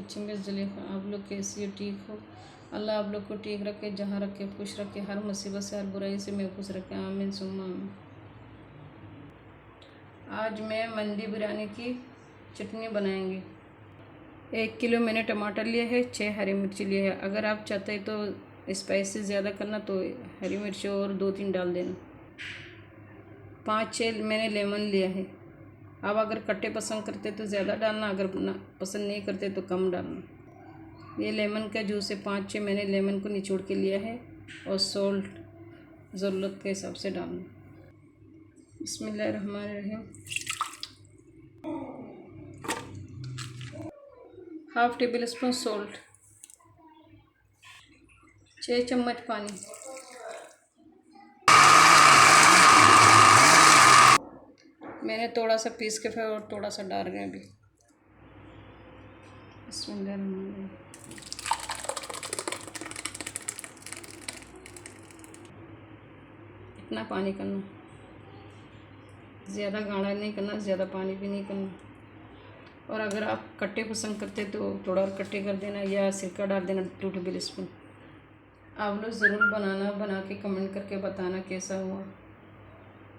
मिर्ची मिर्च जलीखा। आप लोग कैसी हो, ठीक हो? अल्लाह आप लोग को ठीक रखे, जहाँ रखे खुश रखे, हर मुसीबत से हर बुराई से महफूज रखे, आमीन सुम्मा आमीन। आज मैं मंडी बिरयानी की चटनी बनाएंगे। 1 किलो मैंने टमाटर लिया है, 6 हरी मिर्ची लिए है। अगर आप चाहते हैं तो स्पाइसी ज़्यादा करना तो हरी मिर्ची और 2-3 डाल देना। 5-6 मैंने लेमन लिया है। आप अगर खट्टे पसंद करते तो ज़्यादा डालना, अगर पसंद नहीं करते तो कम डालना। ये लेमन का जूस है, 5-6 मैंने लेमन को निचोड़ के लिया है। और सॉल्ट ज़रूरत के हिसाब से डालना। बिस्मिल्लाहिर्रहमानिर्रहीम। 1/2 टेबल स्पून सॉल्ट, 6 चम्मच पानी, मैंने थोड़ा सा पीस के फिर और थोड़ा सा डाल रहे हैं अभी। बिस्मिल्लाहिर्रहमानिर्रहीम। इतना पानी करना, ज़्यादा गाढ़ा नहीं करना, ज़्यादा पानी भी नहीं करना। और अगर आप खट्टे पसंद करते तो थोड़ा और खट्टे कर देना या सिरका डाल देना 2 टेबल स्पून। आप लोग ज़रूर बनाना, बना के कमेंट करके बताना कैसा हुआ।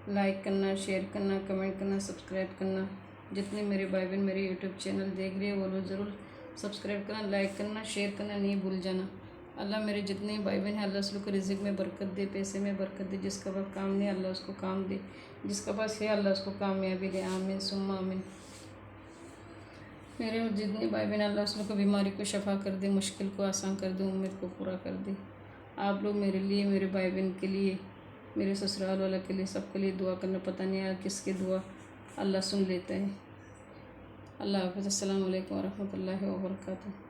लाइक करना, शेयर करना, कमेंट करना, सब्सक्राइब करना। जितने मेरे भाई बहन मेरे यूट्यूब चैनल देख रहे हैं वो लोग ज़रूर सब्सक्राइब करना, लाइक करना, शेयर करना नहीं भूल जाना। अल्लाह मेरे जितने भाई बहन हैं अल्लाह उस लोग को रिज़्क़ में बरकत दे, पैसे में बरकत दे। जिसका पास काम नहीं अल्लाह उसको काम दे, जिसका पास है अल्लाह उसको कामयाबी दे, आमीन सुम्मा आमीन। मेरे जितने भाई बहन अल्लाह उस लोग को बीमारी को शफा कर दे, मुश्किल को आसान कर दे, उम्मीद को पूरा कर दे। आप लोग मेरे लिए, मेरे भाई बहन के लिए, मेरे ससुराल वाला के लिए, सबके लिए दुआ करना। पता नहीं यार किसकी दुआ अल्लाह सुन लेता है। अल्लाह हाफ़िज़। अस्सलामु अलैकुम व रहमतुल्लाहि व बरकातुहू।